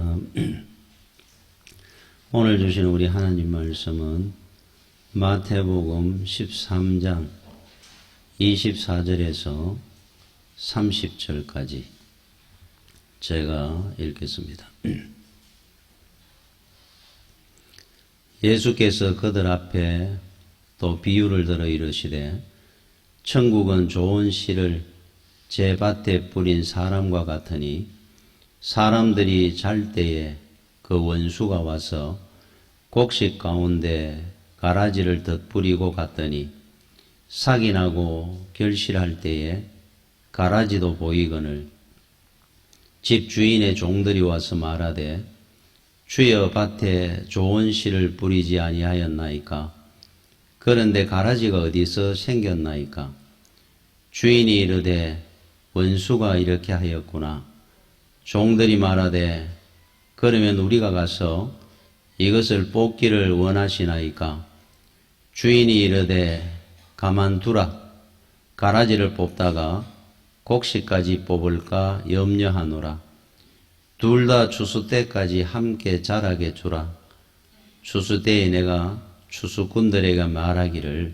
감사합니다. 오늘 주신 우리 하나님 말씀은 마태복음 13장 24절에서 30절까지 제가 읽겠습니다. 예수께서 그들 앞에 또 비유를 들어 이르시되 천국은 좋은 씨를 제 밭에 뿌린 사람과 같으니 사람들이 잘 때에 그 원수가 와서 곡식 가운데 가라지를 덧뿌리고 갔더니 삭이 나고 결실할 때에 가라지도 보이거늘 집 주인의 종들이 와서 말하되 주여 밭에 좋은 씨를 뿌리지 아니하였나이까? 그런데 가라지가 어디서 생겼나이까? 주인이 이르되 원수가 이렇게 하였구나. 종들이 말하되 그러면 우리가 가서 이것을 뽑기를 원하시나이까? 주인이 이르되 가만두라. 가라지를 뽑다가 곡식까지 뽑을까 염려하노라. 둘 다 추수 때까지 함께 자라게 주라. 추수 때에 내가 추수꾼들에게 말하기를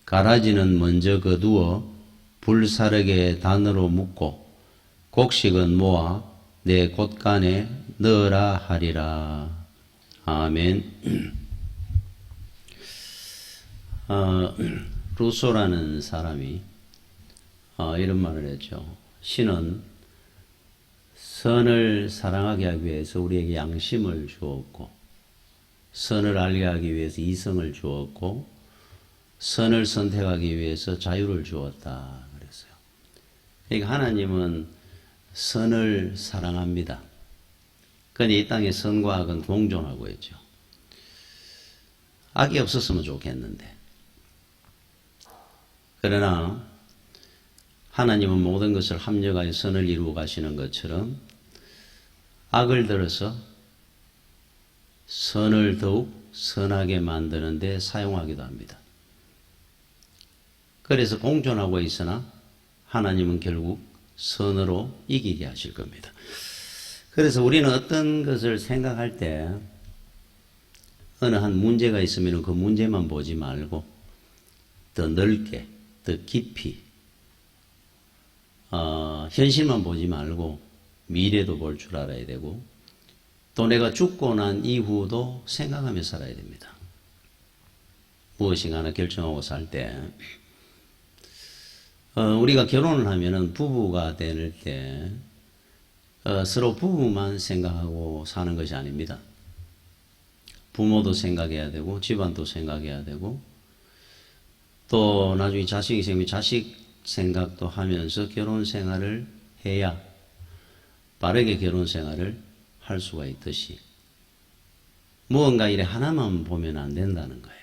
가라지는 먼저 거두어 불사르게 단으로 묶고 곡식은 모아 내 곳간에 넣으라 하리라. 아멘. 루소라는 사람이 이런 말을 했죠. 신은 선을 사랑하게 하기 위해서 우리에게 양심을 주었고 선을 알게 하기 위해서 이성을 주었고 선을 선택하기 위해서 자유를 주었다 그랬어요. 그러니까 하나님은 선을 사랑합니다. 그러니 이 땅에 선과 악은 공존하고 있죠. 악이 없었으면 좋겠는데 그러나 하나님은 모든 것을 합력하여 선을 이루어 가시는 것처럼 악을 들어서 선을 더욱 선하게 만드는 데 사용하기도 합니다. 그래서 공존하고 있으나 하나님은 결국 선으로 이기게 하실 겁니다. 그래서 우리는 어떤 것을 생각할 때 어느 한 문제가 있으면 그 문제만 보지 말고 더 넓게, 더 깊이 현실만 보지 말고 미래도 볼 줄 알아야 되고 또 내가 죽고 난 이후도 생각하며 살아야 됩니다. 무엇인가 하나 결정하고 살 때 우리가 결혼을 하면은 부부가 될 때 서로 부부만 생각하고 사는 것이 아닙니다. 부모도 생각해야 되고 집안도 생각해야 되고 또 나중에 자식이 생기면 자식 생각도 하면서 결혼 생활을 해야 빠르게 결혼 생활을 할 수가 있듯이 무언가 일에 하나만 보면 안 된다는 거예요.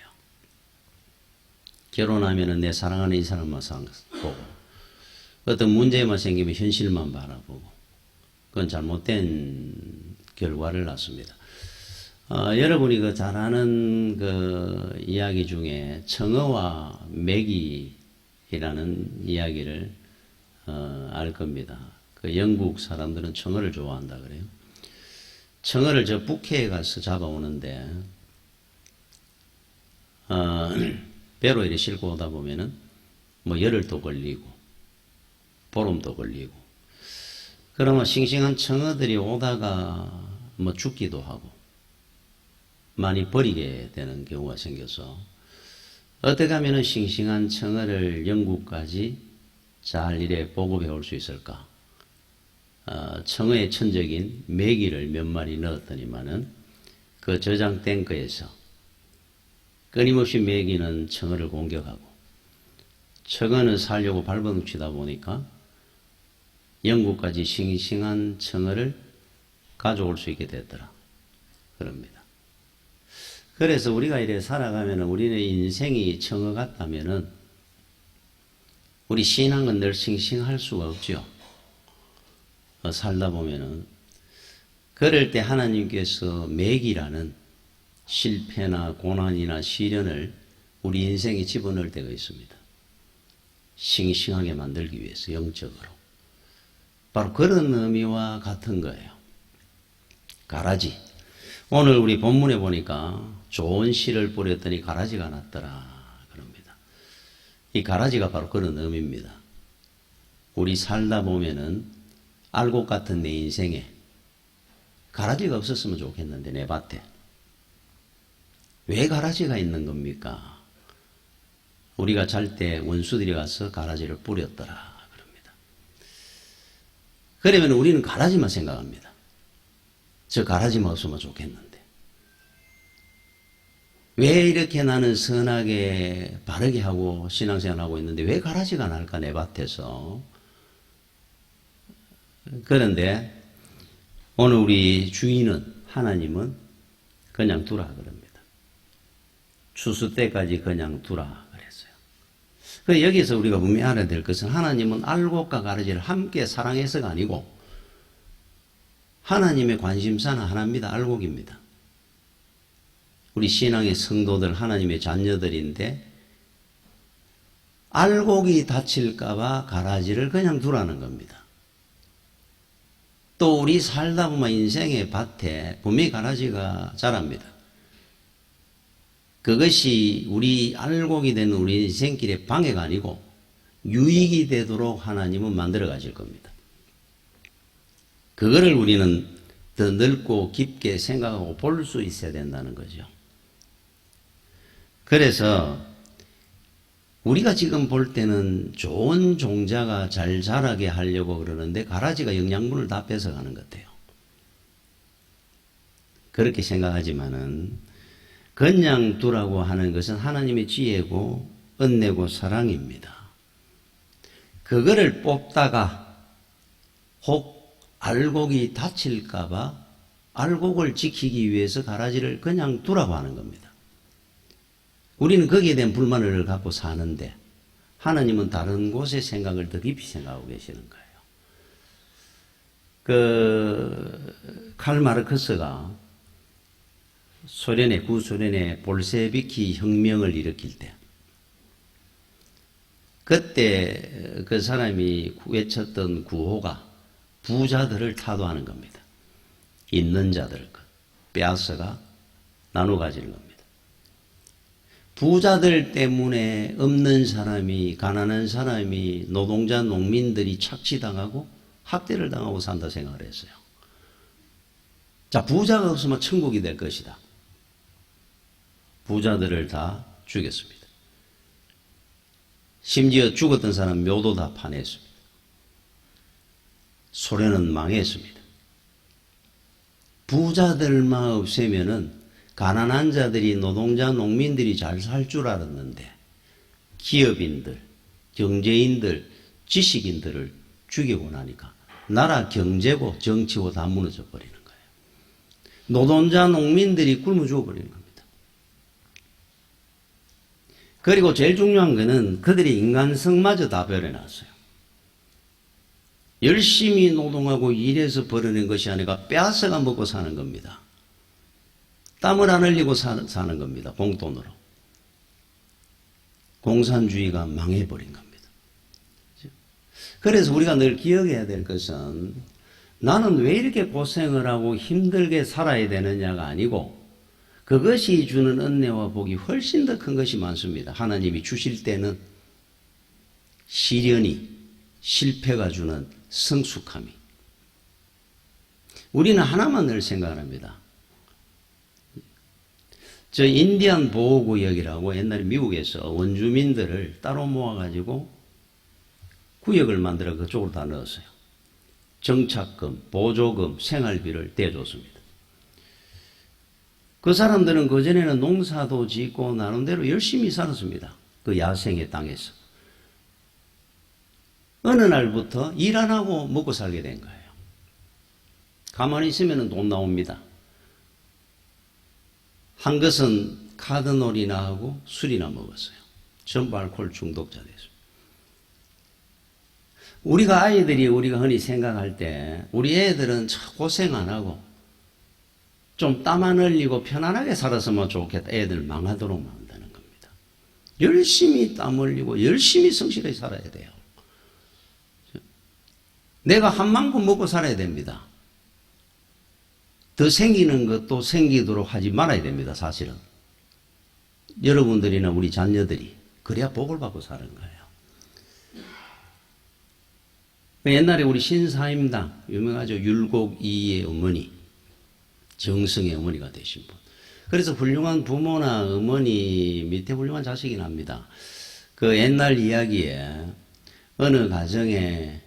결혼하면은 내 사랑하는 이 사람만 보고 어떤 문제만 생기면 현실만 바라보고 그건 잘못된 결과를 낳습니다. 여러분이 그 잘 아는 그 이야기 중에 청어와 메기라는 이야기를 알 겁니다. 그 영국 사람들은 청어를 좋아한다 그래요. 청어를 저 북해에 가서 잡아오는데 배로 이렇게 싣고 오다 보면은 뭐 열흘도 걸리고 보름도 걸리고 그러면 싱싱한 청어들이 오다가 뭐 죽기도 하고 많이 버리게 되는 경우가 생겨서 어떻게 하면은 싱싱한 청어를 영국까지 잘 이래 보급해 올 수 있을까? 청어의 천적인 메기를 몇 마리 넣었더니만은 그 저장 탱크에서 끊임없이 메기는 청어를 공격하고 청어는 살려고 발버둥치다 보니까 영국까지 싱싱한 청어를 가져올 수 있게 됐더라. 그럽니다. 그래서 우리가 이래 살아가면 우리의 인생이 청어 같다면은 우리 신앙은 늘 싱싱할 수가 없죠. 살다 보면은 그럴 때 하나님께서 맥이라는 실패나 고난이나 시련을 우리 인생에 집어넣을 때가 있습니다. 싱싱하게 만들기 위해서 영적으로. 바로 그런 의미와 같은 거예요. 가라지. 오늘 우리 본문에 보니까 좋은 씨를 뿌렸더니 가라지가 났더라 그럽니다. 이 가라지가 바로 그런 의미입니다. 우리 살다 보면은 알곡 같은 내 인생에 가라지가 없었으면 좋겠는데 내 밭에 왜 가라지가 있는 겁니까? 우리가 잘 때 원수들이 가서 가라지를 뿌렸더라 그럽니다. 그러면 우리는 가라지만 생각합니다. 저 가라지만 없으면 좋겠는데 왜 이렇게 나는 선하게 바르게 하고 신앙생활하고 있는데 왜 가라지가 날까 내 밭에서. 그런데 오늘 우리 주인은 하나님은 그냥 두라 그럽니다. 추수 때까지 그냥 두라 그랬어요. 그래서 여기서 우리가 분명히 알아야 될 것은 하나님은 알곡과 가라지를 함께 사랑해서가 아니고 하나님의 관심사는 하나입니다. 알곡입니다. 우리 신앙의 성도들 하나님의 자녀들인데 알곡이 다칠까봐 가라지를 그냥 두라는 겁니다. 또 우리 살다 보면 인생의 밭에 분명히 가라지가 자랍니다. 그것이 우리 알곡이 되는 우리 인생길의 방해가 아니고 유익이 되도록 하나님은 만들어 가실 겁니다. 그거를 우리는 더 넓고 깊게 생각하고 볼 수 있어야 된다는 거죠. 그래서 우리가 지금 볼 때는 좋은 종자가 잘 자라게 하려고 그러는데 가라지가 영양분을 다 뺏어가는 것 같아요. 그렇게 생각하지만은 그냥 두라고 하는 것은 하나님의 지혜고 은혜고 사랑입니다. 그거를 뽑다가 혹 알곡이 다칠까봐 알곡을 지키기 위해서 가라지를 그냥 두라고 하는 겁니다. 우리는 거기에 대한 불만을 갖고 사는데 하나님은 다른 곳의 생각을 더 깊이 생각하고 계시는 거예요. 칼 마르크스가 구소련의 볼셰비키 혁명을 일으킬 때 그때 그 사람이 외쳤던 구호가 부자들을 타도하는 겁니다. 있는 자들을 빼앗아가 나눠 가지는 겁니다. 부자들 때문에 없는 사람이, 가난한 사람이, 노동자, 농민들이 착취당하고 학대를 당하고 산다 생각을 했어요. 자, 부자가 없으면 천국이 될 것이다. 부자들을 다 죽였습니다. 심지어 죽었던 사람 묘도 다 파냈습니다. 소련은 망했습니다. 부자들만 없애면은 가난한 자들이, 노동자, 농민들이 잘 살 줄 알았는데 기업인들, 경제인들, 지식인들을 죽이고 나니까 나라 경제고 정치고 다 무너져 버리는 거예요. 노동자, 농민들이 굶어 죽어버리는 겁니다. 그리고 제일 중요한 것은 그들의 인간성마저 다 버려놨어요. 열심히 노동하고 일해서 벌어낸 것이 아니라 빼앗아가 먹고 사는 겁니다. 땀을 안 흘리고 사는 겁니다. 공돈으로. 공산주의가 망해버린 겁니다. 그래서 우리가 늘 기억해야 될 것은 나는 왜 이렇게 고생을 하고 힘들게 살아야 되느냐가 아니고 그것이 주는 은혜와 복이 훨씬 더 큰 것이 많습니다. 하나님이 주실 때는 시련이, 실패가 주는 성숙함이. 우리는 하나만 늘 생각을 합니다. 저 인디안 보호구역이라고 옛날에 미국에서 원주민들을 따로 모아가지고 구역을 만들어 그쪽으로 다 넣었어요. 정착금, 보조금, 생활비를 대줬습니다. 그 사람들은 그전에는 농사도 짓고 나름대로 열심히 살았습니다. 그 야생의 땅에서. 어느 날부터 일 안 하고 먹고 살게 된 거예요. 가만히 있으면 돈 나옵니다. 한 것은 카드놀이나 하고 술이나 먹었어요. 전부 알코올 중독자 됐습니다. 우리가 흔히 생각할 때 우리 애들은 고생 안 하고 좀 땀 안 흘리고 편안하게 살았으면 좋겠다. 애들 망하도록 만드는 겁니다. 열심히 땀 흘리고 열심히 성실하게 살아야 돼요. 내가 한 만큼 먹고 살아야 됩니다. 더 생기는 것도 생기도록 하지 말아야 됩니다, 사실은. 여러분들이나 우리 자녀들이. 그래야 복을 받고 사는 거예요. 옛날에 우리 신사임당, 유명하죠. 율곡이의 어머니, 정성의 어머니가 되신 분. 그래서 훌륭한 부모나 어머니 밑에 훌륭한 자식이 납니다. 그 옛날 이야기에 어느 가정에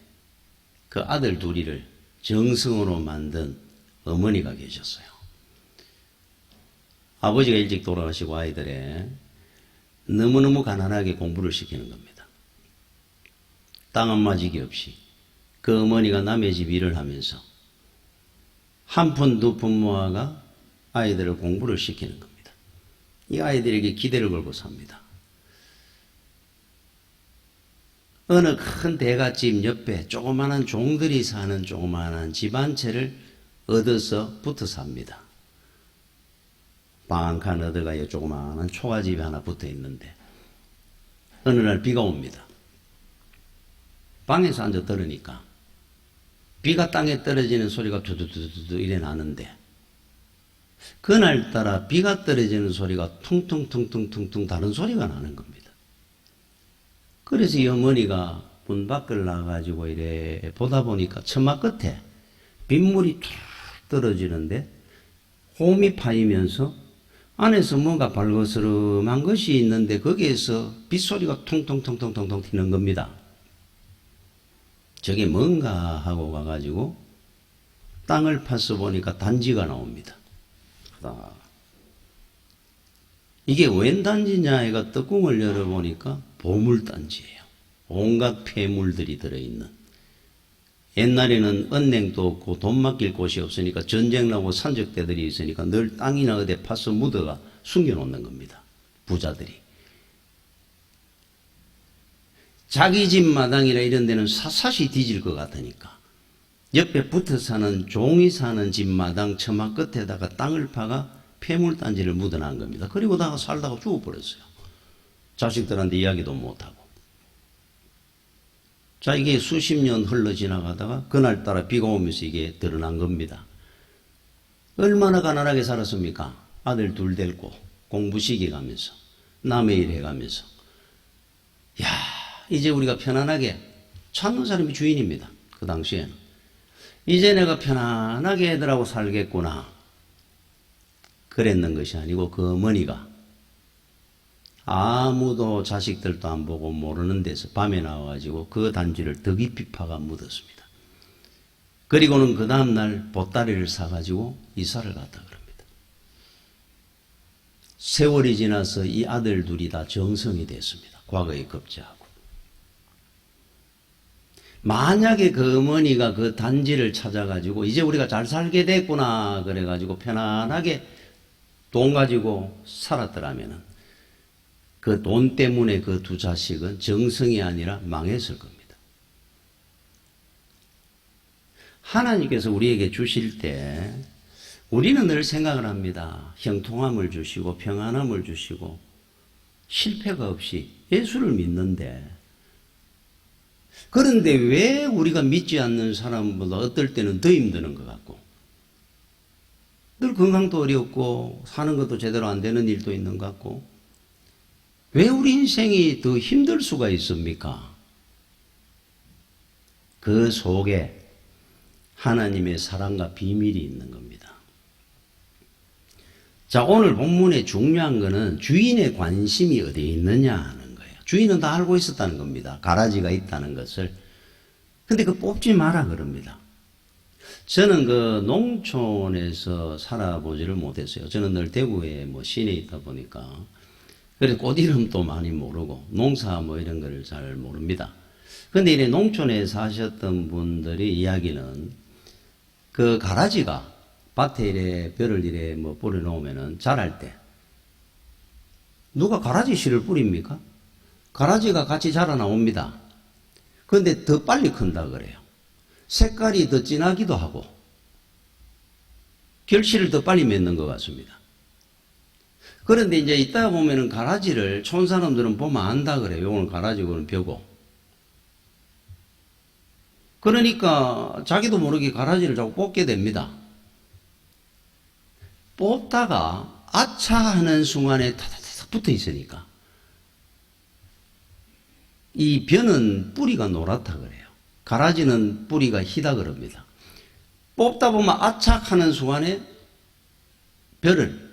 그 아들 둘이를 정성으로 만든 어머니가 계셨어요. 아버지가 일찍 돌아가시고 아이들에 너무너무 가난하게 공부를 시키는 겁니다. 땅 한 마지기 없이 그 어머니가 남의 집 일을 하면서 한 푼 두 푼 모아가 아이들을 공부를 시키는 겁니다. 이 아이들에게 기대를 걸고 삽니다. 어느 큰 대갓집 옆에 조그마한 종들이 사는 조그마한 집 한 채를 얻어서 붙어 삽니다. 방 한 칸 얻어가요. 조그마한 초가집이 하나 붙어 있는데 어느 날 비가 옵니다. 방에서 앉아 들으니까 비가 땅에 떨어지는 소리가 두두두두 이래 나는데 그날따라 비가 떨어지는 소리가 퉁퉁퉁퉁퉁퉁 다른 소리가 나는 겁니다. 그래서 이 어머니가 문 밖을 나가지고 이래 보다 보니까 처마 끝에 빗물이 툭 떨어지는데 홈이 파이면서 안에서 뭔가 발거스름한 것이 있는데 거기에서 빗소리가 퉁퉁퉁퉁퉁퉁 튀는 겁니다. 저게 뭔가 하고 가가지고 땅을 파서 보니까 단지가 나옵니다. 이게 웬 단지냐 해가 뚜껑을 열어보니까 보물단지예요. 온갖 폐물들이 들어있는. 옛날에는 은행도 없고 돈 맡길 곳이 없으니까 전쟁 나고 산적대들이 있으니까 늘 땅이나 어디 파서 묻어가 숨겨놓는 겁니다. 부자들이. 자기 집 마당이나 이런 데는 사사시 뒤질 것 같으니까 옆에 붙어 사는 종이 사는 집 마당 처마 끝에다가 땅을 파가 폐물단지를 묻어놓은 겁니다. 그리고 다가 살다가 죽어버렸어요. 자식들한테 이야기도 못하고. 자, 이게 수십 년 흘러 지나가다가 그날따라 비가 오면서 이게 드러난 겁니다. 얼마나 가난하게 살았습니까? 아들 둘 데리고 공부 시켜가면서 남의 일 해가면서. 야, 이제 우리가 편안하게 찾는 사람이 주인입니다. 그 당시에는. 이제 내가 편안하게 애들하고 살겠구나. 그랬는 것이 아니고 그 어머니가 아무도 자식들도 안 보고 모르는 데서 밤에 나와가지고 그 단지를 더 깊이 파가 묻었습니다. 그리고는 그 다음날 보따리를 사가지고 이사를 갔다 그럽니다. 세월이 지나서 이 아들 둘이 다 정성이 됐습니다. 과거에 급제하고. 만약에 그 어머니가 그 단지를 찾아가지고 이제 우리가 잘 살게 됐구나 그래가지고 편안하게 돈 가지고 살았더라면은 그 돈 때문에 그 두 자식은 정성이 아니라 망했을 겁니다. 하나님께서 우리에게 주실 때 우리는 늘 생각을 합니다. 형통함을 주시고 평안함을 주시고 실패가 없이 예수를 믿는데 그런데 왜 우리가 믿지 않는 사람보다 어떨 때는 더 힘드는 것 같고 늘 건강도 어렵고 사는 것도 제대로 안 되는 일도 있는 것 같고 왜 우리 인생이 더 힘들 수가 있습니까? 그 속에 하나님의 사랑과 비밀이 있는 겁니다. 자, 오늘 본문의 중요한 거는 주인의 관심이 어디에 있느냐 하는 거예요. 주인은 다 알고 있었다는 겁니다. 가라지가 있다는 것을. 근데 그 뽑지 마라 그럽니다. 저는 그 농촌에서 살아보지를 못했어요. 저는 늘 대구에 뭐 시내에 있다 보니까. 그래서 꽃 이름도 많이 모르고 농사 뭐 이런 걸 잘 모릅니다. 근데 이래 농촌에 사셨던 분들이 이야기는 그 가라지가 밭에 이래 벼를 이래 뭐 뿌려놓으면은 자랄 때 누가 가라지 씨를 뿌립니까? 가라지가 같이 자라나옵니다. 그런데 더 빨리 큰다 그래요. 색깔이 더 진하기도 하고 결실을 더 빨리 맺는 것 같습니다. 그런데 이제 이따 보면은 가라지를 촌 사람들은 보면 안다 그래요. 요거는 가라지고 요거는 벼고. 그러니까 자기도 모르게 가라지를 자꾸 뽑게 됩니다. 뽑다가 아차 하는 순간에 타다닥 붙어 있으니까 이 벼는 뿌리가 노랗다 그래요. 가라지는 뿌리가 희다 그럽니다. 뽑다 보면 아착 하는 순간에 벼를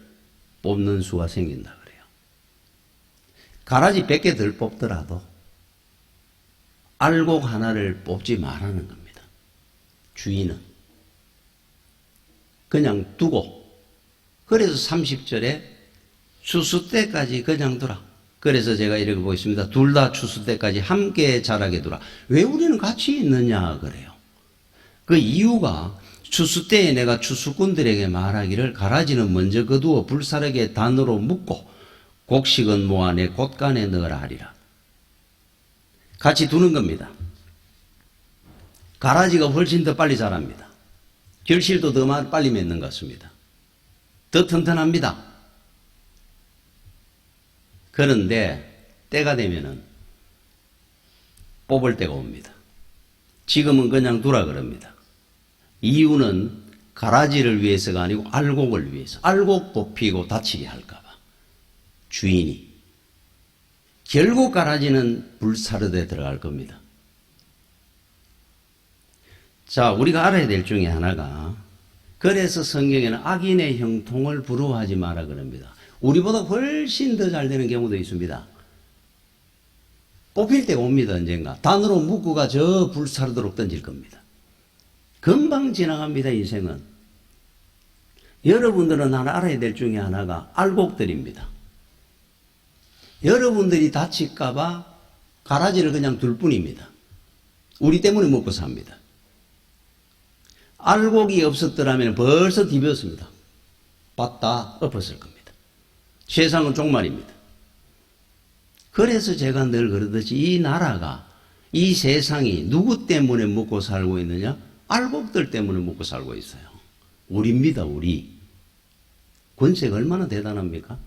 뽑는 수가 생긴다 그래요. 가라지 100개 덜 뽑더라도 알곡 하나를 뽑지 말라는 겁니다. 주인은. 그냥 두고. 그래서 30절에 추수 때까지 그냥 두라. 그래서 제가 이렇게 보겠습니다. 둘 다 추수 때까지 함께 자라게 두라. 왜 우리는 같이 있느냐 그래요. 그 이유가 추수 때에 내가 추수꾼들에게 말하기를 가라지는 먼저 거두어 불사르게 단으로 묶고 곡식은 모아 내 곳간에 넣으라 하리라. 같이 두는 겁니다. 가라지가 훨씬 더 빨리 자랍니다. 결실도 더 빨리 맺는 것 같습니다. 더 튼튼합니다. 그런데 때가 되면은 뽑을 때가 옵니다. 지금은 그냥 두라 그럽니다. 이유는 가라지를 위해서가 아니고 알곡을 위해서. 알곡 뽑히고 다치게 할까봐. 주인이. 결국 가라지는 불사르되 들어갈 겁니다. 자, 우리가 알아야 될 중에 하나가, 그래서 성경에는 악인의 형통을 부러워하지 마라 그럽니다. 우리보다 훨씬 더 잘 되는 경우도 있습니다. 뽑힐 때가 옵니다. 언젠가. 단으로 묶고가 저 불사르도록 던질 겁니다. 금방 지나갑니다. 인생은. 여러분들은 하나 알아야 될 중에 하나가 알곡들입니다. 여러분들이 다칠까봐 가라지를 그냥 둘 뿐입니다. 우리 때문에 먹고 삽니다. 알곡이 없었더라면 벌써 뒤벼었습니다. 밭 다 엎었을 겁니다. 세상은 종말입니다. 그래서 제가 늘 그러듯이 이 나라가, 이 세상이 누구 때문에 먹고 살고 있느냐? 알곡들 때문에 먹고 살고 있어요. 우리입니다, 우리. 권세가 얼마나 대단합니까?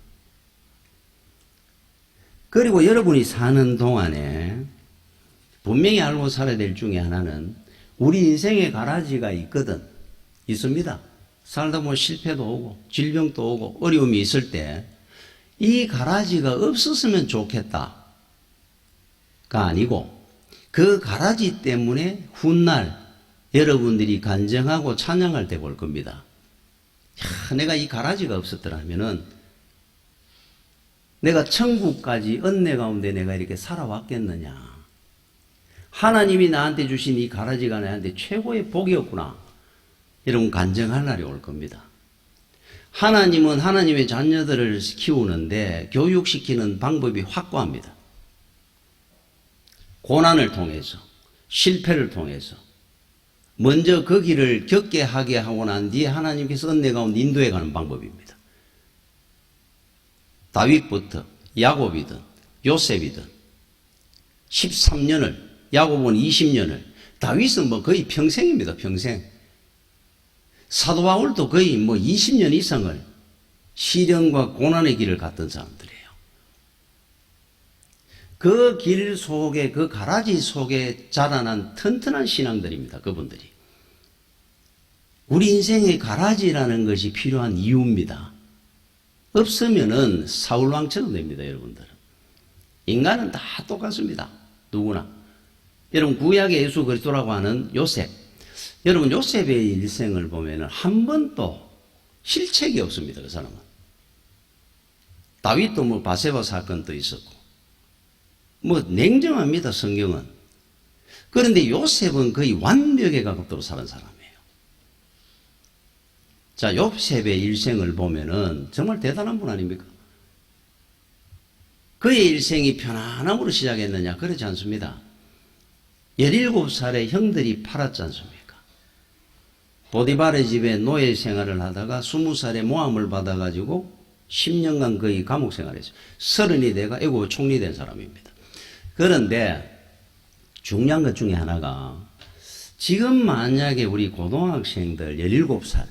그리고 여러분이 사는 동안에 분명히 알고 살아야 될 중에 하나는 우리 인생에 가라지가 있거든. 있습니다. 살다 보면 실패도 오고 질병도 오고 어려움이 있을 때 이 가라지가 없었으면 좋겠다가 아니고 그 가라지 때문에 훗날 여러분들이 간증하고 찬양할 때 볼 겁니다. 야, 내가 이 가라지가 없었더라면은 내가 천국까지 은혜 가운데 내가 이렇게 살아왔겠느냐. 하나님이 나한테 주신 이 가라지가 나한테 최고의 복이었구나. 이런 간증할 날이 올 겁니다. 하나님은 하나님의 자녀들을 키우는데 교육시키는 방법이 확고합니다. 고난을 통해서, 실패를 통해서 먼저 그 길을 겪게 하게 하고 난 뒤에 하나님께서 은혜 가운데 인도해 가는 방법입니다. 다윗부터 야곱이든 요셉이든 13년을, 야곱은 20년을, 다윗은 뭐 거의 평생입니다. 평생. 사도 바울도 거의 뭐 20년 이상을 시련과 고난의 길을 갔던 사람들이에요. 그 길 속에, 그 가라지 속에 자라난 튼튼한 신앙들입니다. 그분들이. 우리 인생에 가라지라는 것이 필요한 이유입니다. 없으면은 사울왕처럼 됩니다. 여러분들은. 인간은 다 똑같습니다. 누구나. 여러분 구약의 예수 그리스도라고 하는 요셉. 여러분 요셉의 일생을 보면은 한 번도 실책이 없습니다. 그 사람은. 다윗도 뭐 바세바 사건도 있었고 뭐 냉정합니다. 성경은. 그런데 요셉은 거의 완벽에 가깝도록 사는 사람이에요. 자, 요셉의 일생을 보면은 정말 대단한 분 아닙니까? 그의 일생이 편안함으로 시작했느냐? 그렇지 않습니다. 17살에 형들이 팔았지 않습니까? 보디발의 집에 노예 생활을 하다가 20살에 모함을 받아가지고 10년간 거의 감옥 생활했어요. 30이 돼가 애국 총리 된 사람입니다. 그런데 중요한 것 중에 하나가 지금 만약에 우리 고등학생들 17살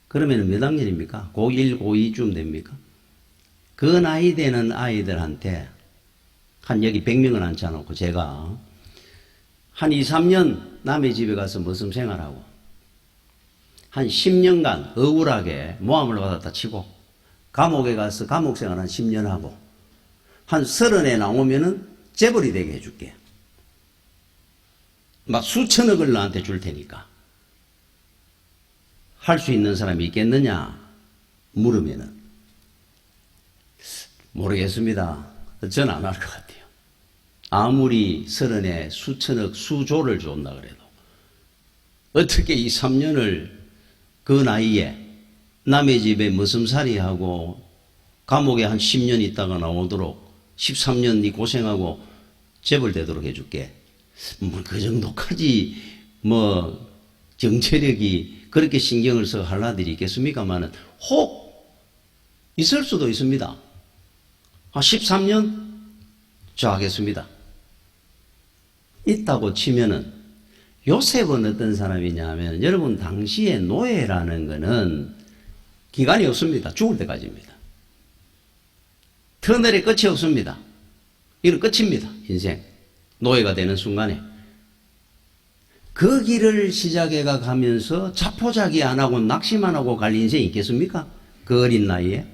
그러면 몇 학년입니까? 고1, 고2쯤 됩니까? 그 나이 되는 아이들한테 한 여기 100명은 앉지 않고 제가 한 2, 3년 남의 집에 가서 무슨 생활하고 한 10년간 억울하게 모함을 받았다 치고 감옥에 가서 감옥 생활 한 10년 하고 한 30에 나오면은 재벌이 되게 해줄게. 막 수천억을 나한테 줄 테니까. 할 수 있는 사람이 있겠느냐 물으면은 모르겠습니다. 전 안 할 것 같아요. 아무리 30에 수천억 수조를 줬나 그래도 어떻게 2, 3년을 그 나이에 남의 집에 머슴살이하고 감옥에 한 10년 있다가 나오도록 13년 네 고생하고 재벌 되도록 해줄게. 뭐 그 정도까지 뭐 정체력이 그렇게 신경을 써 할 아들이 있겠습니까마는 혹 있을 수도 있습니다. 한 13년 저 하겠습니다. 있다고 치면은 요셉은 어떤 사람이냐 하면 여러분 당시에 노예라는 거는 기간이 없습니다. 죽을 때까지입니다. 터널에 끝이 없습니다. 이건 끝입니다. 인생. 노예가 되는 순간에. 그 길을 시작해 가면서 자포자기 안 하고 낙심만 하고 갈 인생이 있겠습니까? 그 어린 나이에.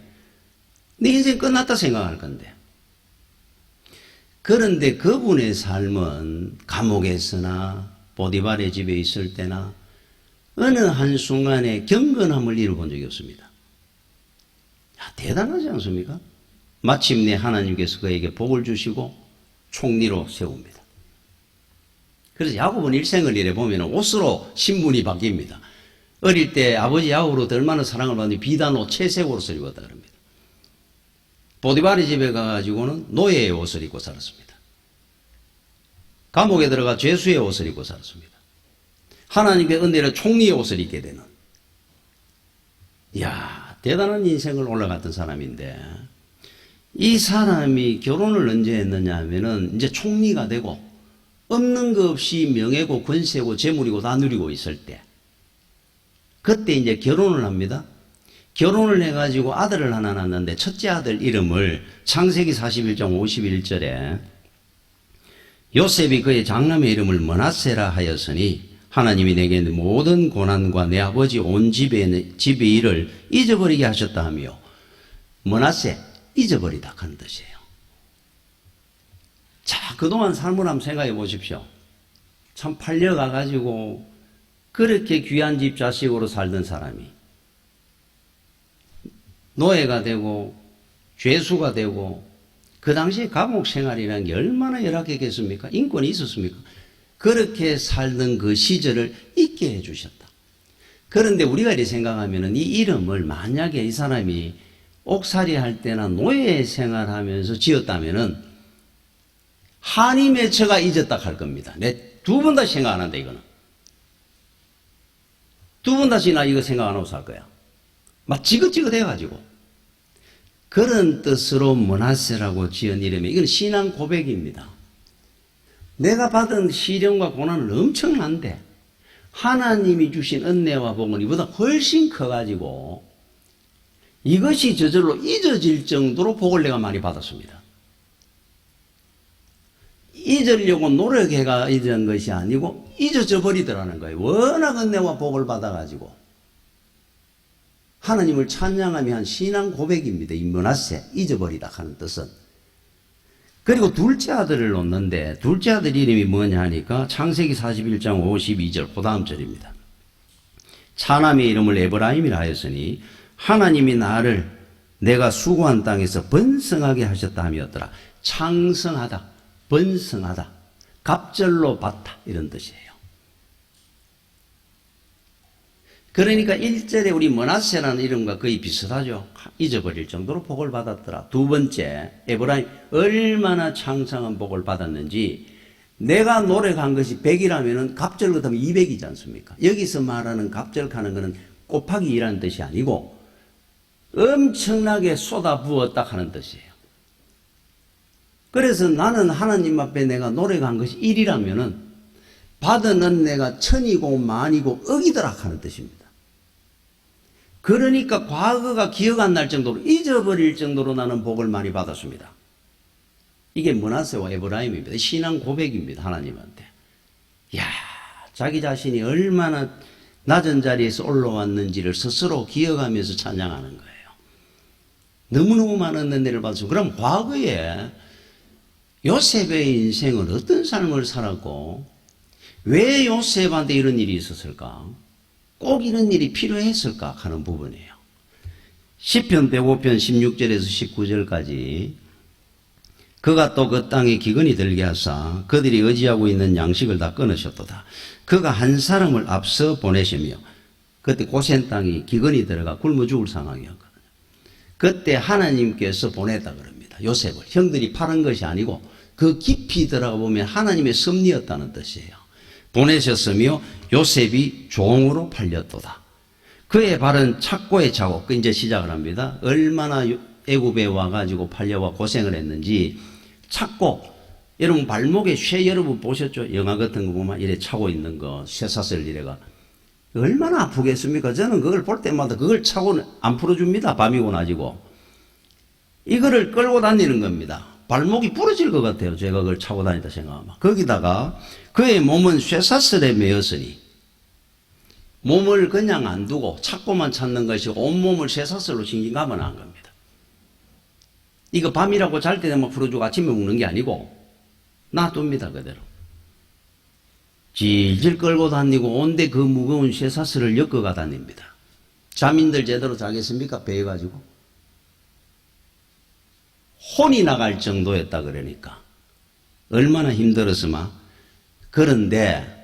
내 인생 끝났다 생각할 건데. 그런데 그분의 삶은 감옥에서나 보디발의 집에 있을 때나 어느 한순간에 경건함을 이뤄본 적이 없습니다. 야, 대단하지 않습니까? 마침내 하나님께서 그에게 복을 주시고 총리로 세웁니다. 그래서 야곱은 일생을 이래 보면 옷으로 신분이 바뀝니다. 어릴 때 아버지 야곱으로부터 얼마나 사랑을 받는지 비단 옷 채색 옷을 입었다 그럽니다. 보디발의 집에 가가지고는 노예의 옷을 입고 살았습니다. 감옥에 들어가 죄수의 옷을 입고 살았습니다. 하나님의 은혜로 총리의 옷을 입게 되는. 이야, 대단한 인생을 올라갔던 사람인데, 이 사람이 결혼을 언제 했느냐 하면은 이제 총리가 되고, 없는 거 없이 명예고 권세고 재물이고 다 누리고 있을 때, 그때 이제 결혼을 합니다. 결혼을 해가지고 아들을 하나 낳았는데 첫째 아들 이름을 창세기 41장 51절에 요셉이 그의 장남의 이름을 므낫세라 하였으니 하나님이 내게 모든 고난과 내 아버지 온 집의 일을 잊어버리게 하셨다 하며 므낫세 잊어버리다 하는 뜻이에요. 자, 그동안 삶을 한번 생각해 보십시오. 참 팔려가가지고 그렇게 귀한 집 자식으로 살던 사람이 노예가 되고 죄수가 되고 그 당시에 감옥 생활이라는 게 얼마나 열악했겠습니까? 인권이 있었습니까? 그렇게 살던 그 시절을 잊게 해주셨다. 그런데 우리가 이렇게 생각하면 이 이름을 만약에 이 사람이 옥살이 할 때나 노예 생활하면서 지었다면은 한이 맺혀가 잊었다 할 겁니다. 내 두 번 다시 생각 안 한다 이거는. 두 번 다시 나 이거 생각 안 하고 살 거야. 막 지긋지긋해가지고. 그런 뜻으로 므낫세라고 지은 이름이 이건 신앙 고백입니다. 내가 받은 시련과 고난은 엄청난데 하나님이 주신 은혜와 복은 이보다 훨씬 커가지고 이것이 저절로 잊어질 정도로 복을 내가 많이 받았습니다. 잊으려고 노력해가 잊은 것이 아니고 잊어져 버리더라는 거예요. 워낙 은혜와 복을 받아가지고 하나님을 찬양하며 한 신앙 고백입니다. 이 므낫세 잊어버리다 하는 뜻은. 그리고 둘째 아들을 놓는데 둘째 아들 이름이 뭐냐 하니까 창세기 41장 52절 그 다음 절입니다. 차남의 이름을 에브라임이라 하였으니 하나님이 나를 내가 수고한 땅에서 번성하게 하셨다 함이었더라. 창성하다, 번성하다, 갑절로 받다 이런 뜻이에요. 그러니까 1절에 우리 므낫세라는 이름과 거의 비슷하죠. 잊어버릴 정도로 복을 받았더라. 두 번째, 에브라임 얼마나 창성한 복을 받았는지 내가 노력한 것이 100이라면 갑절 같으면 200이지 않습니까? 여기서 말하는 갑절하는 것은 곱하기 2라는 뜻이 아니고 엄청나게 쏟아부었다 하는 뜻이에요. 그래서 나는 하나님 앞에 내가 노력한 것이 1이라면 받은 은혜가 천이고 만이고 억이더라 하는 뜻입니다. 그러니까 과거가 기억 안 날 정도로 잊어버릴 정도로 나는 복을 많이 받았습니다. 이게 므낫세와 에브라임입니다. 신앙 고백입니다. 하나님한테. 야, 자기 자신이 얼마나 낮은 자리에서 올라왔는지를 스스로 기억하면서 찬양하는 거예요. 너무너무 많은 은혜를 받았습니다. 그럼 과거에 요셉의 인생은 어떤 삶을 살았고 왜 요셉한테 이런 일이 있었을까? 꼭 이런 일이 필요했을까 하는 부분이에요. 시편 105편 16절에서 19절까지 그가 또 그 땅에 기근이 들게 하사 그들이 의지하고 있는 양식을 다 끊으셨도다. 그가 한 사람을 앞서 보내시며 그때 고센 땅이 기근이 들어가 굶어 죽을 상황이었거든요. 그때 하나님께서 보냈다 그럽니다. 요셉을. 형들이 파는 것이 아니고 그 깊이 들어가 보면 하나님의 섭리였다는 뜻이에요. 보내셨으며 요셉이 종으로 팔렸도다. 그의 발은 착고에 차고, 그 이제 시작을 합니다. 얼마나 애굽에 와가지고 팔려와 고생을 했는지, 착고, 여러분 발목에 쇠 여러분 보셨죠? 영화 같은 거 보면 이래 차고 있는 거, 쇠사슬 이래가. 얼마나 아프겠습니까? 저는 그걸 볼 때마다 그걸 차고는 안 풀어줍니다. 밤이고 낮이고. 이거를 끌고 다니는 겁니다. 발목이 부러질 것 같아요. 제가 그걸 차고 다니다 생각하면. 거기다가 그의 몸은 쇠사슬에 매였으니 몸을 그냥 안 두고 찾고만 찾는 것이 온몸을 쇠사슬로 징징감을 한 겁니다. 이거 밤이라고 잘 때 되면 풀어주고 아침에 먹는 게 아니고 놔둡니다. 그대로. 질질 끌고 다니고 온데 그 무거운 쇠사슬을 엮어가 다닙니다. 잠인들 제대로 자겠습니까? 배해가지고. 혼이 나갈 정도였다 그러니까. 얼마나 힘들었으마. 그런데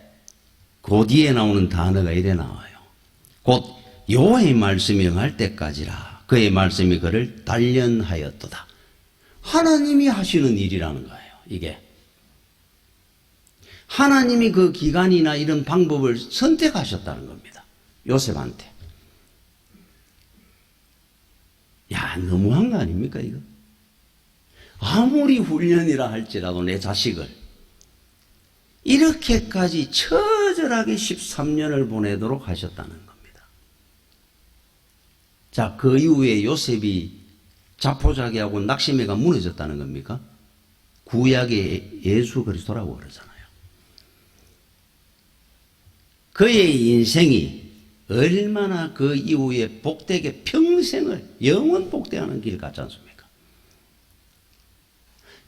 그 뒤에 나오는 단어가 이래 나와요. 곧 여호와의 말씀이 응할 때까지라 그의 말씀이 그를 단련하였도다. 하나님이 하시는 일이라는 거예요. 이게. 하나님이 그 기간이나 이런 방법을 선택하셨다는 겁니다. 요셉한테. 야, 너무한 거 아닙니까 이거? 아무리 훈련이라 할지라도 내 자식을 이렇게까지 처절하게 13년을 보내도록 하셨다는 겁니다. 자, 그 이후에 요셉이 자포자기하고 낙심해가 무너졌다는 겁니까? 구약의 예수 그리스도라고 그러잖아요. 그의 인생이 얼마나 그 이후에 복되게 평생을 영원 복되하는 길 같지 않습니까?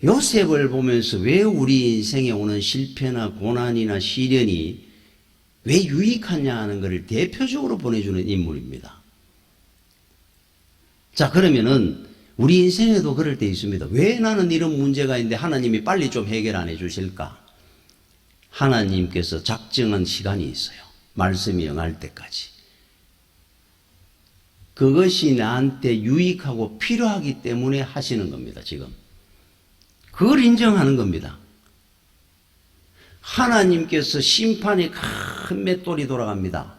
요셉을 보면서 왜 우리 인생에 오는 실패나 고난이나 시련이 왜 유익하냐 하는 것을 대표적으로 보내주는 인물입니다. 자, 그러면은 우리 인생에도 그럴 때 있습니다. 왜 나는 이런 문제가 있는데 하나님이 빨리 좀 해결 안 해주실까? 하나님께서 작정한 시간이 있어요. 말씀이 응할 때까지. 그것이 나한테 유익하고 필요하기 때문에 하시는 겁니다. 지금. 그걸 인정하는 겁니다. 하나님께서 심판이 큰 맷돌이 돌아갑니다.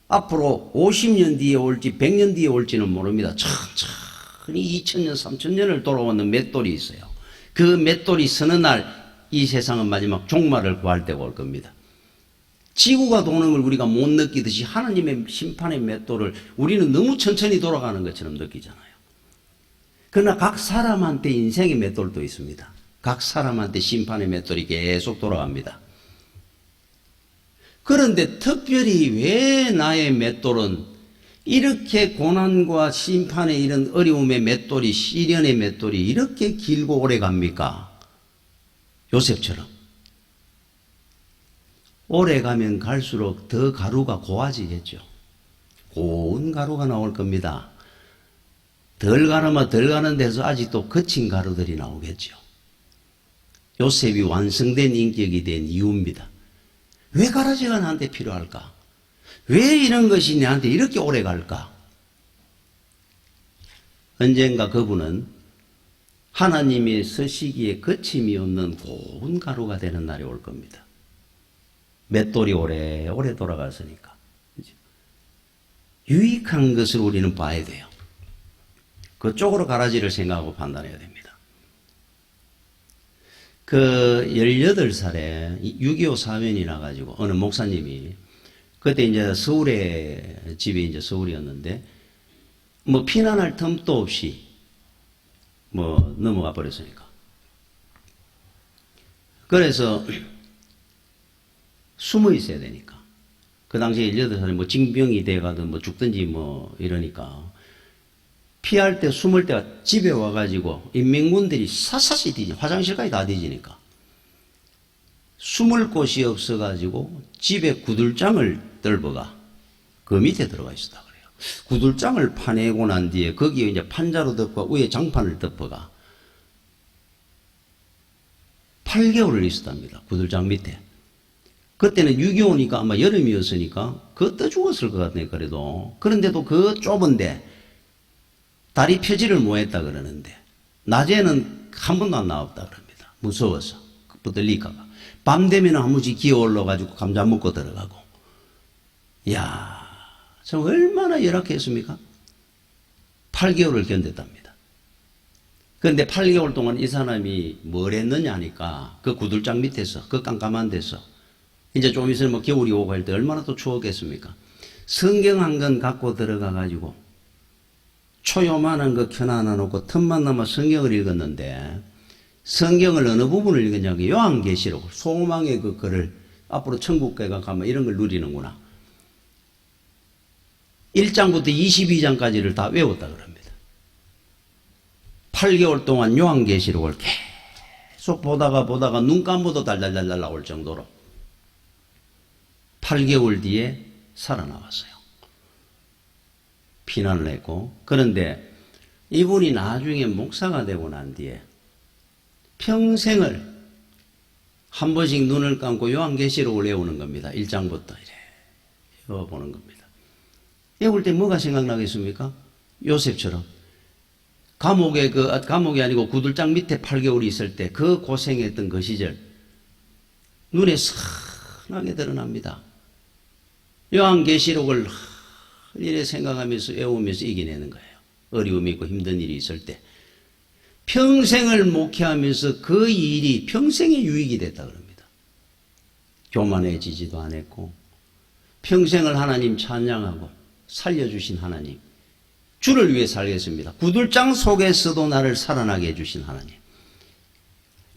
앞으로 50년 뒤에 올지 100년 뒤에 올지는 모릅니다. 천천히 2000년 3000년을 돌아오는 맷돌이 있어요. 그 맷돌이 서는 날 이 세상은 마지막 종말을 구할 때가 올 겁니다. 지구가 도는 걸 우리가 못 느끼듯이 하나님의 심판의 맷돌을 우리는 너무 천천히 돌아가는 것처럼 느끼잖아요. 그러나 각 사람한테 인생의 맷돌도 있습니다. 각 사람한테 심판의 맷돌이 계속 돌아갑니다. 그런데 특별히 왜 나의 맷돌은 이렇게 고난과 심판의 이런 어려움의 맷돌이, 시련의 맷돌이 이렇게 길고 오래 갑니까? 요셉처럼. 오래 가면 갈수록 더 가루가 고와지겠죠. 고운 가루가 나올 겁니다. 덜 가르면 덜 가는 데서 아직도 거친 가루들이 나오겠죠. 요셉이 완성된 인격이 된 이유입니다. 왜 가라지가 나한테 필요할까? 왜 이런 것이 나한테 이렇게 오래 갈까? 언젠가 그분은 하나님의 서시기에 거침이 없는 고운 가루가 되는 날이 올 겁니다. 맷돌이 오래 돌아갔으니까. 유익한 것을 우리는 봐야 돼요. 그쪽으로 가라지를 생각하고 판단해야 됩니다. 그 18살에 6.25 사변이 나가지고 어느 목사님이 그때 이제 서울에 집이 이제 서울이었는데 뭐 피난할 틈도 없이 뭐 넘어가 버렸으니까. 그래서 숨어 있어야 되니까. 그 당시에 18살에 뭐 징병이 돼가든 뭐 죽든지 뭐 이러니까 피할 때 숨을 때가 집에 와가지고 인민군들이 샅샅이 뒤지 화장실까지 다 뒤지니까 숨을 곳이 없어가지고 집에 구들장을 떨버가 그 밑에 들어가 있었다 그래요. 구들장을 파내고 난 뒤에 거기에 이제 판자로 덮고 위에 장판을 덮어가 8개월을 있었답니다. 구들장 밑에. 그때는 6.25니까 아마 여름이었으니까 그거 떠 죽었을 것 같네 그래도. 그런데도 그 좁은데 다리 펴지를 못했다 그러는데 낮에는 한 번도 안 나왔다 그럽니다. 무서워서 붙들릴까봐. 밤 되면 한 번씩 기어 올라가지고 감자 먹고 들어가고. 이야, 참 얼마나 열악했습니까? 8개월을 견뎠답니다. 그런데 8개월 동안 이 사람이 뭘 했느냐 하니까 그 구들장 밑에서 그 깜깜한 데서 이제 좀 있으면 뭐 겨울이 오고 할 때 얼마나 또 추웠겠습니까? 성경 한 권 갖고 들어가 가지고 초요만한 거 켜놔 놓고 틈만 남아 성경을 읽었는데 성경을 어느 부분을 읽었냐고 요한계시록 소망의 그 글을 앞으로 천국에 가면 이런 걸 누리는구나. 1장부터 22장까지를 다 외웠다 그럽니다. 8개월 동안 요한계시록을 계속 보다가 눈 감고도 달달달달 나올 정도로 8개월 뒤에 살아나왔어요. 피난을 했고. 그런데 이분이 나중에 목사가 되고 난 뒤에 평생을 한 번씩 눈을 감고 요한계시록을 외우는 겁니다. 1장부터 이래 외워보는 겁니다. 외울 때 뭐가 생각나겠습니까? 요셉처럼 감옥이 아니고 구들장 밑에 8개월이 있을 때 그 고생했던 그 시절 눈에 선하게 드러납니다. 요한계시록을 이래 생각하면서 외우면서 이겨내는 거예요. 어려움이 있고 힘든 일이 있을 때 평생을 목회하면서 그 일이 평생의 유익이 됐다 그럽니다. 교만해지지도 않았고 평생을 하나님 찬양하고 살려주신 하나님, 주를 위해 살겠습니다. 구들장 속에서도 나를 살아나게 해주신 하나님.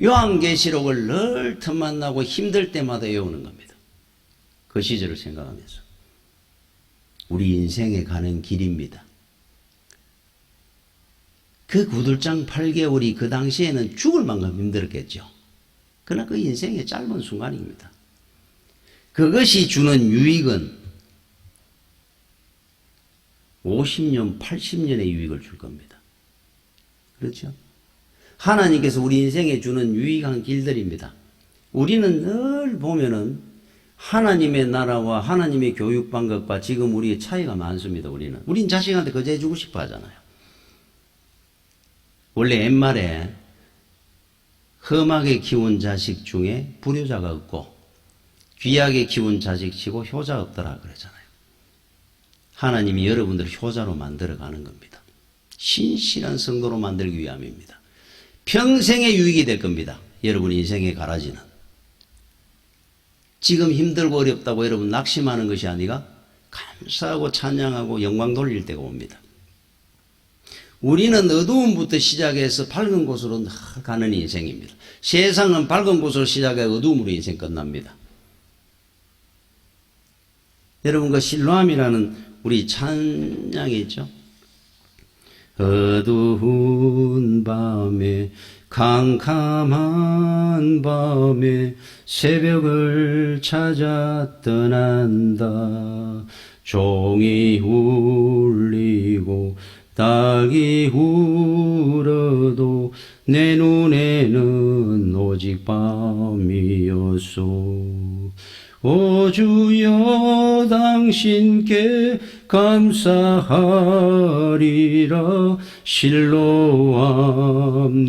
요한계시록을 늘 틈만 나고 힘들 때마다 외우는 겁니다. 그 시절을 생각하면서. 우리 인생에 가는 길입니다. 그 구들장 8개월이 그 당시에는 죽을 만큼 힘들었겠죠. 그러나 그 인생의 짧은 순간입니다. 그것이 주는 유익은 50년, 80년의 유익을 줄 겁니다. 그렇죠? 하나님께서 우리 인생에 주는 유익한 길들입니다. 우리는 늘 보면은 하나님의 나라와 하나님의 교육 방법과 지금 우리의 차이가 많습니다. 우린 자식한테 그저 해주고 싶어 하잖아요. 원래 옛말에 험하게 키운 자식 중에 불효자가 없고 귀하게 키운 자식치고 효자 없더라 그러잖아요. 하나님이 여러분들을 효자로 만들어가는 겁니다. 신실한 성도로 만들기 위함입니다. 평생의 유익이 될 겁니다. 여러분 인생의 가라지는. 지금 힘들고 어렵다고 여러분 낙심하는 것이 아니라 감사하고 찬양하고 영광 돌릴 때가 옵니다. 우리는 어두움부터 시작해서 밝은 곳으로 가는 인생입니다. 세상은 밝은 곳으로 시작해 어두움으로 인생 끝납니다. 여러분 그 실로암이라는 우리 찬양이 있죠. 어두운 밤에 캄캄한 밤에 새벽을 찾아 떠난다. 종이 울리고 닭이 울어도 내 눈에는 오직 밤이었소. 오 주여 당신께 감사하리라. 실로암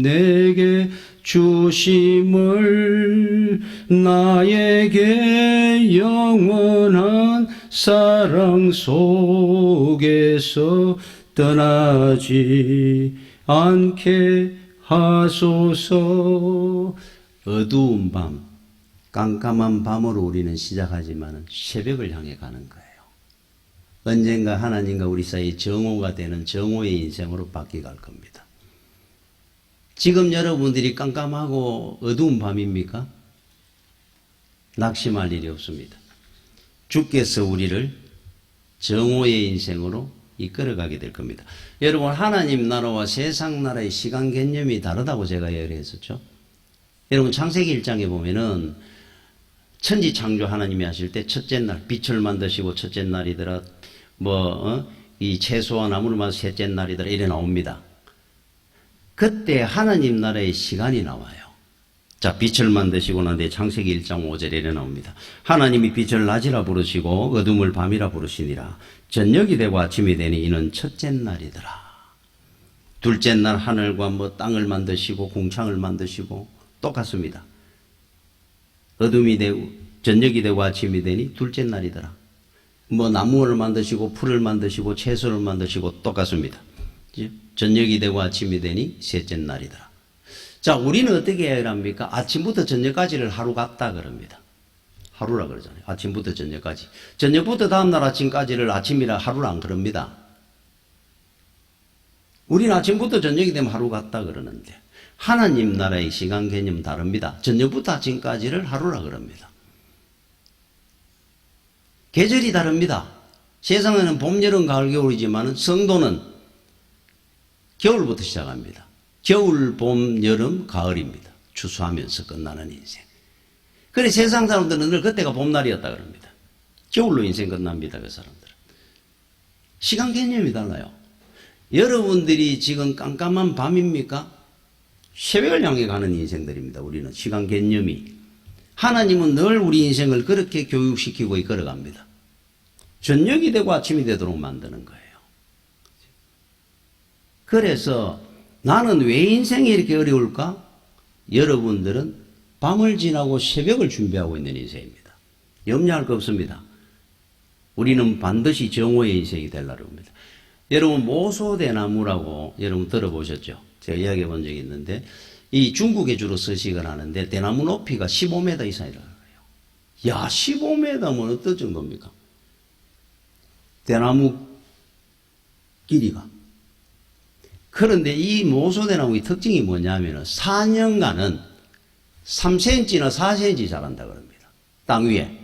내게 주심을 나에게 영원한 사랑 속에서 떠나지 않게 하소서. 어두운 밤, 깜깜한 밤으로 우리는 시작하지만 새벽을 향해 가는 거예요. 언젠가 하나님과 우리 사이에 정오가 되는 정오의 인생으로 바뀌어갈 겁니다. 지금 여러분들이 깜깜하고 어두운 밤입니까? 낙심할 일이 없습니다. 주께서 우리를 정오의 인생으로 이끌어가게 될 겁니다. 여러분, 하나님 나라와 세상 나라의 시간 개념이 다르다고 제가 얘기했었죠. 여러분, 창세기 1장에 보면은 천지 창조 하나님이 하실 때 첫째 날 빛을 만드시고 첫째 날이더라, 이 채소와 나무를 만드시 셋째 날이더라 이래 나옵니다. 그때 하나님 나라의 시간이 나와요. 자, 빛을 만드시고 난 뒤에 창세기 1장 5절에 이래 나옵니다. 하나님이 빛을 낮이라 부르시고 어둠을 밤이라 부르시니라. 저녁이 되고 아침이 되니 이는 첫째 날이더라. 둘째 날 하늘과 땅을 만드시고 공창을 만드시고 똑같습니다. 어둠이 되고 저녁이 되고 아침이 되니 둘째 날이더라. 나무를 만드시고 풀을 만드시고 채소를 만드시고 똑같습니다. 저녁이 되고 아침이 되니 셋째 날이더라. 자, 우리는 어떻게 해야 합니까? 아침부터 저녁까지를 하루 같다 그럽니다. 하루라 그러잖아요. 아침부터 저녁까지. 저녁부터 다음날 아침까지를 아침이라 하루라 안 그럽니다. 우리는 아침부터 저녁이 되면 하루 같다 그러는데 하나님 나라의 시간 개념 다릅니다. 저녁부터 아침까지를 하루라 그럽니다. 계절이 다릅니다. 세상에는 봄, 여름, 가을, 겨울이지만 성도는 겨울부터 시작합니다. 겨울, 봄, 여름, 가을입니다. 추수하면서 끝나는 인생. 그래 세상 사람들은 늘 그때가 봄날이었다 그럽니다. 겨울로 인생 끝납니다. 그 사람들은. 시간 개념이 달라요. 여러분들이 지금 깜깜한 밤입니까? 새벽을 향해 가는 인생들입니다. 우리는 시간 개념이. 하나님은 늘 우리 인생을 그렇게 교육시키고 이끌어갑니다. 저녁이 되고 아침이 되도록 만드는 거예요. 그래서 나는 왜 인생이 이렇게 어려울까? 여러분들은 밤을 지나고 새벽을 준비하고 있는 인생입니다. 염려할 거 없습니다. 우리는 반드시 정오의 인생이 되려고 합니다. 여러분, 모소대나무라고 여러분 들어보셨죠? 제가 이야기해 본 적이 있는데 이 중국에 주로 서식을 하는데 대나무 높이가 15m 이상이라고 해요. 야, 15m면 어떤 정도입니까? 대나무 길이가. 그런데 이 모소대나무의 특징이 뭐냐면 4년간은 3cm나 4cm 자란다 그럽니다. 땅 위에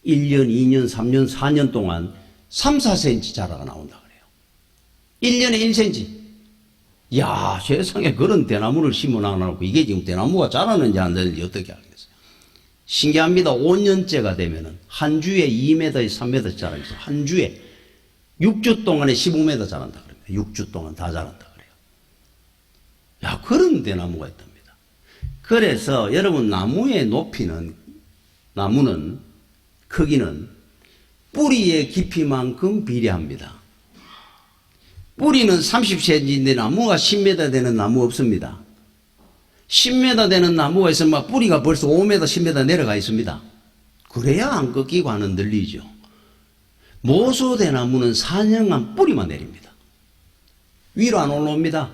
1년, 2년, 3년, 4년 동안 3, 4cm 자라가 나온다 그래요. 1년에 1cm. 야, 세상에 그런 대나무를 심어놔놓고 이게 지금 대나무가 자라는지 안 되는지 어떻게 알겠어요? 신기합니다. 5년째가 되면은 한 주에 2m, 3m 자라면서 한 주에 6주 동안에 15m 자란다 그럽니다. 6주 동안 다 자란다 그래요. 야, 그런 대나무가 있답니다. 그래서 여러분, 나무의 높이는, 나무는 크기는 뿌리의 깊이만큼 비례합니다. 뿌리는 30cm인데 나무가 10m 되는 나무 없습니다. 10m 되는 나무가 있으면 뿌리가 벌써 5m, 10m 내려가 있습니다. 그래야 안 꺾이고 안 흔들리죠. 모소대나무는 4년간 뿌리만 내립니다. 위로 안 올라옵니다.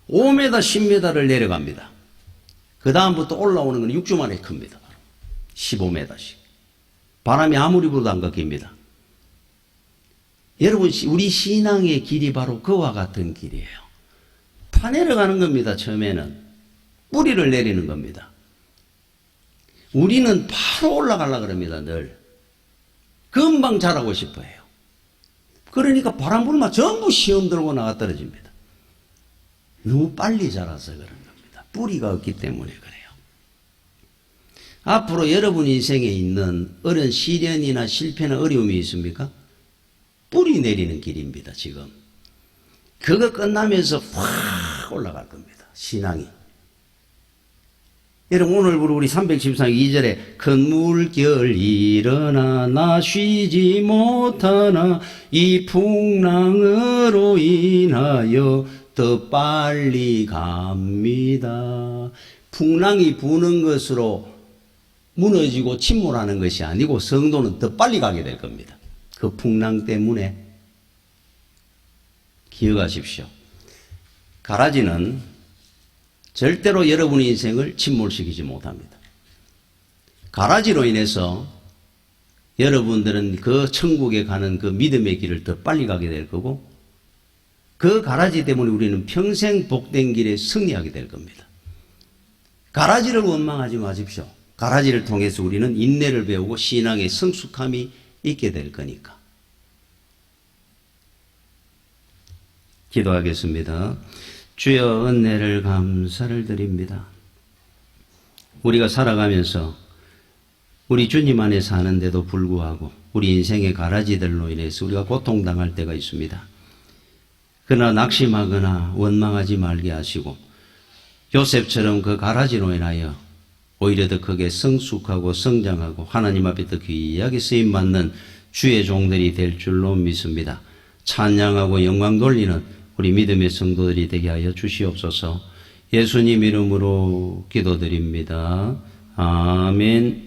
5m, 10m를 내려갑니다. 그 다음부터 올라오는 건 6주 만에 큽니다. 15m씩. 바람이 아무리 불어도 안 꺾입니다. 여러분, 우리 신앙의 길이 바로 그와 같은 길이에요. 파내려가는 겁니다. 처음에는 뿌리를 내리는 겁니다. 우리는 바로 올라가려고 합니다. 늘 금방 자라고 싶어요. 그러니까 바람 불면 전부 시험 들고 나가 떨어집니다. 너무 빨리 자라서 그런 겁니다. 뿌리가 없기 때문에 그래요. 앞으로 여러분 인생에 있는 어려운 시련이나 실패나 어려움이 있습니까? 뿌리 내리는 길입니다. 지금 그거 끝나면서 확 올라갈 겁니다. 신앙이. 여러분, 오늘부로 우리 313장 2절에 큰 물결 일어나 나 쉬지 못하나 이 풍랑으로 인하여 더 빨리 갑니다. 풍랑이 부는 것으로 무너지고 침몰하는 것이 아니고 성도는 더 빨리 가게 될 겁니다. 그 풍랑 때문에. 기억하십시오. 가라지는 절대로 여러분의 인생을 침몰시키지 못합니다. 가라지로 인해서 여러분들은 그 천국에 가는 그 믿음의 길을 더 빨리 가게 될 거고, 그 가라지 때문에 우리는 평생 복된 길에 승리하게 될 겁니다. 가라지를 원망하지 마십시오. 가라지를 통해서 우리는 인내를 배우고 신앙의 성숙함이 있게 될 거니까. 기도하겠습니다. 주여, 은혜를 감사를 드립니다. 우리가 살아가면서 우리 주님 안에 사는데도 불구하고 우리 인생의 가라지들로 인해서 우리가 고통당할 때가 있습니다. 그러나 낙심하거나 원망하지 말게 하시고 요셉처럼 그 가라지로 인하여 오히려 더 크게 성숙하고 성장하고 하나님 앞에 더 귀하게 쓰임받는 주의 종들이 될 줄로 믿습니다. 찬양하고 영광 돌리는 우리 믿음의 성도들이 되게 하여 주시옵소서. 예수님 이름으로 기도드립니다. 아멘.